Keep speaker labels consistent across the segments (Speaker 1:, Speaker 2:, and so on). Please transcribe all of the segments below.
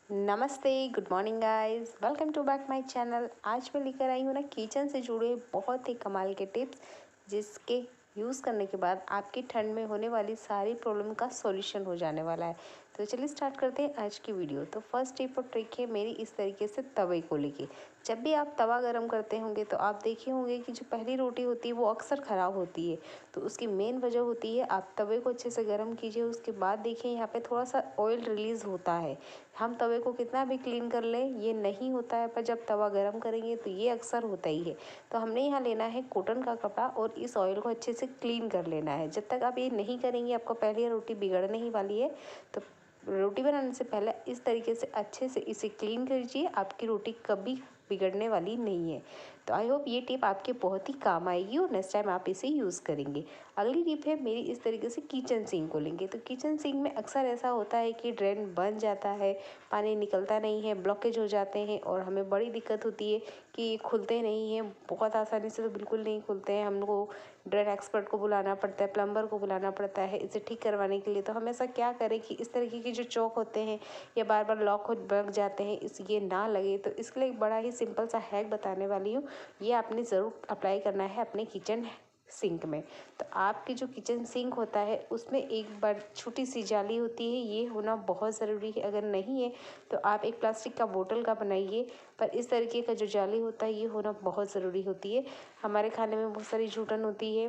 Speaker 1: नमस्ते, good morning guys, welcome to back my channel. आज मैं लेकर आई हूँ ना किचन से जुड़े बहुत ही कमाल के टिप्स, जिसके यूज़ करने के बाद आपकी ठंड में होने वाली सारी प्रॉब्लम का सॉल्यूशन हो जाने वाला है। तो चलिए स्टार्ट करते हैं आज की वीडियो। तो फर्स्ट टिप और ट्रिक है मेरी इस तरीके से तवे को लेके। जब भी आप तवा गरम करते होंगे तो आप देखे होंगे कि जो पहली रोटी होती है वो अक्सर ख़राब होती है। तो उसकी मेन वजह होती है आप तवे को अच्छे से गर्म कीजिए, उसके बाद देखिए यहाँ पे थोड़ा सा ऑयल रिलीज़ होता है। हम तवे को कितना भी क्लीन कर लें ये नहीं होता है, पर जब तवा गरम करेंगे तो ये अक्सर होता ही है। तो हमने यहाँ लेना है कॉटन का कपड़ा और इस ऑयल को अच्छे से क्लीन कर लेना है। जब तक आप ये नहीं करेंगे आपको पहले रोटी बिगड़ने ही वाली है। तो रोटी बनाने से पहले इस तरीके से अच्छे से इसे क्लीन कीजिए, आपकी रोटी कभी बिगड़ने वाली नहीं है। तो आई होप ये टिप आपके बहुत ही काम आएगी और नेक्स्ट टाइम आप इसे यूज़ करेंगे। अगली टिप है मेरी इस तरीके से किचन सिंक को लेंगे। तो किचन सिंक में अक्सर ऐसा होता है कि ड्रेन बन जाता है, पानी निकलता नहीं है, ब्लॉकेज हो जाते हैं और हमें बड़ी दिक्कत होती है कि ये खुलते नहीं हैं। बहुत आसानी से तो बिल्कुल नहीं खुलते हैं, हम लोग को ड्रेन एक्सपर्ट को बुलाना पड़ता है, प्लम्बर को बुलाना पड़ता है इसे ठीक करवाने के लिए। तो हम ऐसा क्या करें कि इस तरीके के जो चौक होते हैं या बार बार लॉक हो लग जाते हैं, इस ये ना लगे। तो इसके लिए एक बड़ा ही सिंपल सा हैक बताने वाली हूँ, ये आपने ज़रूर अप्लाई करना है अपने किचन सिंक में। तो आपकी जो किचन सिंक होता है उसमें एक बार छोटी सी जाली होती है, ये होना बहुत ज़रूरी है। अगर नहीं है तो आप एक प्लास्टिक का बोतल का बनाइए, पर इस तरीके का जो जाली होता है ये होना बहुत ज़रूरी होती है। हमारे खाने में बहुत सारी जूठन होती है,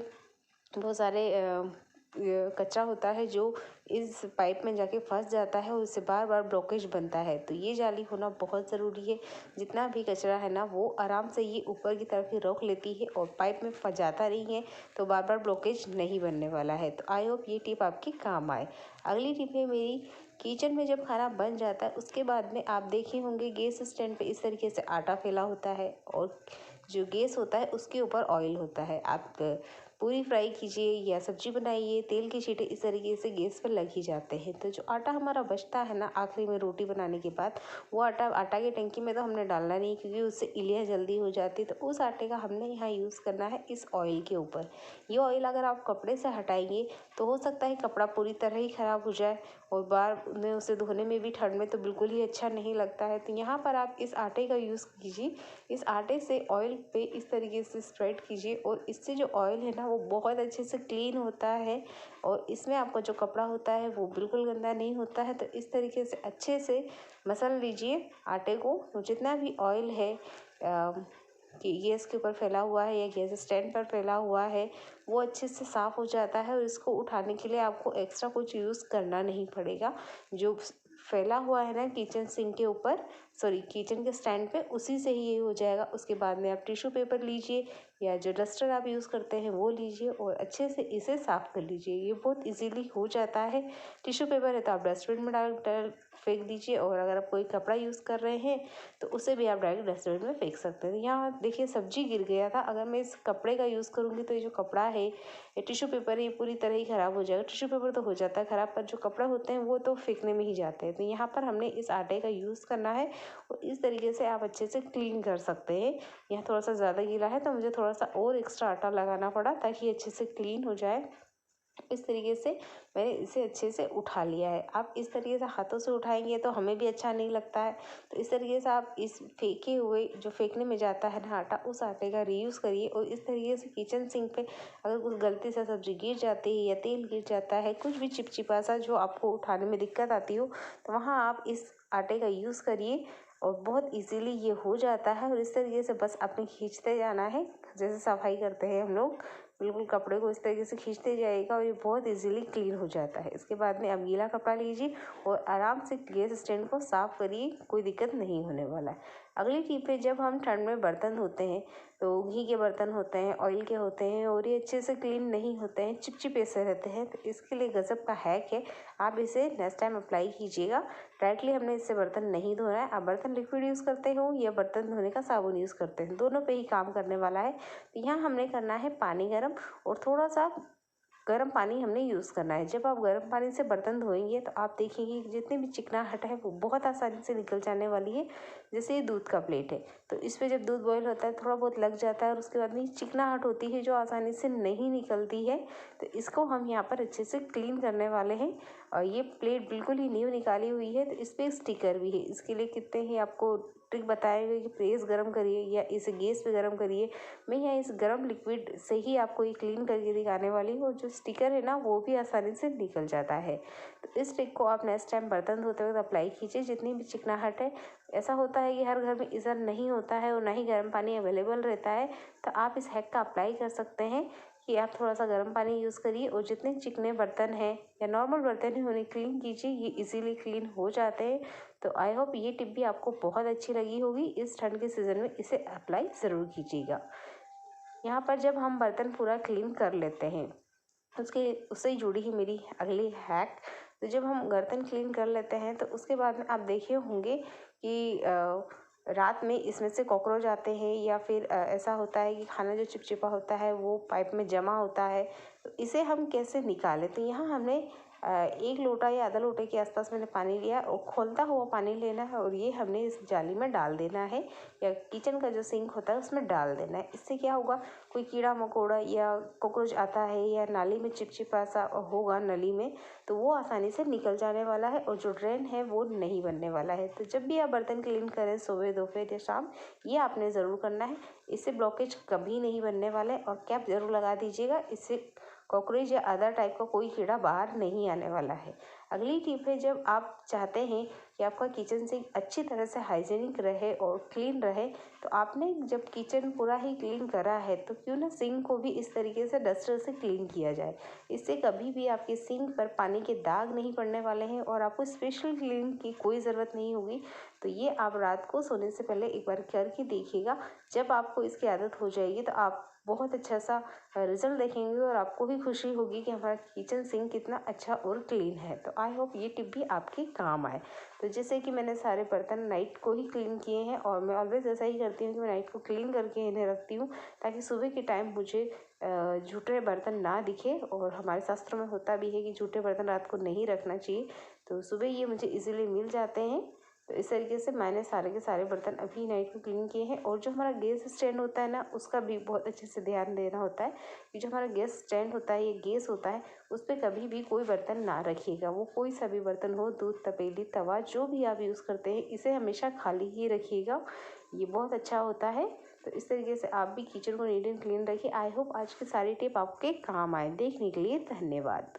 Speaker 1: बहुत सारे कचरा होता है जो इस पाइप में जाके फंस जाता है और उससे बार बार ब्लॉकेज बनता है। तो ये जाली होना बहुत ज़रूरी है। जितना भी कचरा है ना वो आराम से ये ऊपर की तरफ ही रोक लेती है और पाइप में फंस जाता नहीं है, तो बार बार ब्लॉकेज नहीं बनने वाला है। तो आई होप ये टिप आपकी काम आए। अगली टिप है मेरी, किचन में जब खाना बन जाता है उसके बाद में आप देखे होंगे गैस स्टैंड पे इस तरीके से आटा फैला होता है और जो गैस होता है उसके ऊपर ऑयल होता है। आप पूरी फ्राई कीजिए या सब्जी बनाइए, तेल के छींटे इस तरीके से गैस पर लग ही जाते हैं। तो जो आटा हमारा बचता है ना आखिरी में रोटी बनाने के बाद, वो आटा की टंकी में तो हमने डालना नहीं क्योंकि उससे इलिया जल्दी हो जाती है। तो उस आटे का हमने यहाँ यूज़ करना है इस ऑयल के ऊपर। ये ऑयल अगर आप कपड़े से हटाएंगे तो हो सकता है कपड़ा पूरी तरह ही ख़राब हो जाए और बार में उसे धोने में भी ठंड में तो बिल्कुल ही अच्छा नहीं लगता है। तो यहाँ पर आप इस आटे का यूज़ कीजिए, इस आटे से ऑयल पे इस तरीके से स्प्रेड कीजिए और इससे जो ऑयल है ना वो बहुत अच्छे से क्लीन होता है और इसमें आपका जो कपड़ा होता है वो बिल्कुल गंदा नहीं होता है। तो इस तरीके से अच्छे से मसल लीजिए आटे को। तो जितना भी ऑयल है कि गैस के ऊपर फैला हुआ है या गैस स्टैंड पर फैला हुआ है वो अच्छे से साफ़ हो जाता है और इसको उठाने के लिए आपको एक्स्ट्रा कुछ यूज़ करना नहीं पड़ेगा। जो फैला हुआ है ना किचन सिंक के ऊपर, सॉरी किचन के स्टैंड पे, उसी से ही ये हो जाएगा। उसके बाद में आप टिश्यू पेपर लीजिए या जो डस्टर आप यूज़ करते हैं वो लीजिए और अच्छे से इसे साफ़ कर लीजिए। ये बहुत इजीली हो जाता है। टिश्यू पेपर है तो आप डस्टबिन में डाल फेंक दीजिए और अगर आप कोई कपड़ा यूज़ कर रहे हैं तो उसे भी आप डायरेक्ट डस्टबिन में फेंक सकते हैं। यहाँ देखिए सब्जी गिर गया था, अगर मैं इस कपड़े का यूज़ करूँगी तो ये जो कपड़ा है ये टिश्यू पेपर ये पूरी तरह ही ख़राब हो जाएगा। टिश्यू पेपर तो हो जाता है ख़राब, पर जो कपड़ा होते हैं वो तो फेंकने में ही जाते हैं। तो यहाँ पर हमने इस आटे का यूज़ करना है और इस तरीके से आप अच्छे से क्लीन कर सकते हैं। यहाँ थोड़ा सा ज़्यादा गीला है तो मुझे थोड़ा सा और एक्स्ट्रा आटा लगाना पड़ा ताकि अच्छे से क्लीन हो जाए। इस तरीके से मैंने इसे अच्छे से उठा लिया है। आप इस तरीके से हाथों से उठाएंगे तो हमें भी अच्छा नहीं लगता है। तो इस तरीके से आप इस फेंके हुए जो फेंकने में जाता है ना आटा, उस आटे का रीयूज़ करिए और इस तरीके से किचन सिंक पे अगर कुछ गलती से सब्जी गिर जाती है या तेल गिर जाता है, कुछ भी चिपचिपा सा जो आपको उठाने में दिक्कत आती हो, तो वहाँ आप इस आटे का यूज़ करिए और बहुत इजीली ये हो जाता है। और इस तरीके से बस आपने खींचते जाना है, जैसे सफाई करते हैं हम लोग, बिल्कुल कपड़े को इस तरीके से खींचते जाइएगा और ये बहुत इजीली क्लीन हो जाता है। इसके बाद में आप गीला कपड़ा लीजिए और आराम से गैस स्टैंड को साफ़ करिए, कोई दिक्कत नहीं होने वाला है। अगली टिप है, जब हम ठंड में बर्तन धोते हैं तो घी के बर्तन होते हैं, ऑयल के होते हैं और ये अच्छे से क्लीन नहीं होते हैं, चिपचिपे से रहते हैं। तो इसके लिए गज़ब का हैक है, आप इसे नेक्स्ट टाइम अप्लाई कीजिएगा। डायरेक्टली हमने इससे बर्तन नहीं धोना है। आप बर्तन लिक्विड यूज़ करते हो या बर्तन धोने का साबुन यूज़ करते हैं, दोनों पे ही काम करने वाला है। तो यहाँ हमने करना है पानी गर्म और थोड़ा सा गर्म पानी हमने यूज़ करना है। जब आप गर्म पानी से बर्तन धोएंगे तो आप देखेंगे कि जितनी भी चिकनाहट है वो बहुत आसानी से निकल जाने वाली है। जैसे ये दूध का प्लेट है तो इस पर जब दूध बॉईल होता है थोड़ा बहुत लग जाता है और उसके बाद में चिकनाहट होती है जो आसानी से नहीं निकलती है। तो इसको हम यहाँ पर अच्छे से क्लीन करने वाले हैं और ये प्लेट बिल्कुल ही न्यू निकाली हुई है, तो इस पर स्टिकर भी है। इसके लिए कितने ही आपको ट्रिक बताए गए कि प्रेस गर्म करिए या इसे गैस पे गर्म करिए। मैं यहाँ इस गर्म लिक्विड से ही आपको ये क्लीन करके दिखाने वाली हूँ। जो स्टिकर है ना वो भी आसानी से निकल जाता है। तो इस ट्रिक को आप नेक्स्ट टाइम बर्तन धोते वक्त अप्लाई कीजिए। जितनी भी चिकनाहट है, ऐसा होता है कि हर घर में इज़र नहीं होता है और ना ही गर्म पानी अवेलेबल रहता है, तो आप इस हैक का अप्लाई कर सकते हैं कि आप थोड़ा सा गर्म पानी यूज़ करिए और जितने चिकने बर्तन हैं या नॉर्मल बर्तन हैं उन्हें क्लीन कीजिए। ये इजीली क्लीन हो जाते हैं। तो आई होप ये टिप भी आपको बहुत अच्छी लगी होगी। इस ठंड के सीज़न में इसे अप्लाई ज़रूर कीजिएगा। यहाँ पर जब हम बर्तन पूरा क्लीन कर लेते हैं, उससे ही जुड़ी ही मेरी अगली हैक। तो जब हम बर्तन क्लीन कर लेते हैं तो उसके बाद में आप देखे होंगे कि रात में इसमें से कॉकरोच आते हैं या फिर ऐसा होता है कि खाना जो चिपचिपा होता है वो पाइप में जमा होता है। तो इसे हम कैसे निकालें? तो यहाँ हमने 1 लोटा या आधा लोटे के आसपास मैंने पानी लिया और खौलता हुआ पानी लेना है और ये हमने इस जाली में डाल देना है या किचन का जो सिंक होता है उसमें डाल देना है। इससे क्या होगा, कोई कीड़ा मकोड़ा या कॉकरोच आता है या नाली में चिपचिपा सा होगा नली में, तो वो आसानी से निकल जाने वाला है और जो ड्रेन है वो नहीं बनने वाला है। तो जब भी आप बर्तन क्लीन करें सुबह, दोपहर या शाम, ये आपने ज़रूर करना है। इससे ब्लॉकेज कभी नहीं बनने वाला है। और कैप ज़रूर लगा दीजिएगा, इससे कॉकरोच या अदर टाइप का कोई कीड़ा बाहर नहीं आने वाला है। अगली टिप है, जब आप चाहते हैं कि आपका किचन सिंक अच्छी तरह से हाइजीनिक रहे और क्लीन रहे, तो आपने जब किचन पूरा ही क्लीन करा है तो क्यों ना सिंक को भी इस तरीके से डस्टर से क्लीन किया जाए। इससे कभी भी आपके सिंक पर पानी के दाग नहीं पड़ने वाले हैं और आपको स्पेशल क्लीन की कोई ज़रूरत नहीं होगी। तो ये आप रात को सोने से पहले एक बार करके देखिएगा। जब आपको इसकी आदत हो जाएगी तो आप बहुत अच्छा सा रिजल्ट देखेंगे और आपको भी खुशी होगी कि हमारा किचन सिंक कितना अच्छा और क्लीन है। तो आई होप ये टिप भी आपके काम आए। तो जैसे कि मैंने सारे बर्तन नाइट को ही क्लीन किए हैं और मैं ऑलवेज ऐसा ही करती हूँ कि मैं नाइट को क्लीन करके इन्हें रखती हूँ ताकि सुबह के टाइम मुझे झूठे बर्तन ना दिखे। और हमारे शास्त्रों में होता भी है कि झूठे बर्तन रात को नहीं रखना चाहिए, तो सुबह ये मुझे इजीली मिल जाते हैं। तो इस तरीके से मैंने सारे के सारे बर्तन अभी नाइट को क्लीन किए हैं। और जो हमारा गैस स्टैंड होता है ना, उसका भी बहुत अच्छे से ध्यान देना होता है कि जो हमारा गैस स्टैंड होता है, ये गैस होता है, उस पर कभी भी कोई बर्तन ना रखिएगा। वो कोई सा भी बर्तन हो, दूध, तपेली, तवा, जो भी आप यूज़ करते हैं, इसे हमेशा खाली ही रखिएगा। ये बहुत अच्छा होता है। तो इस तरीके से आप भी किचन को नीट एंड क्लीन रखिए। आई होप आज की सारी टिप आपके काम आए। देखने के लिए धन्यवाद।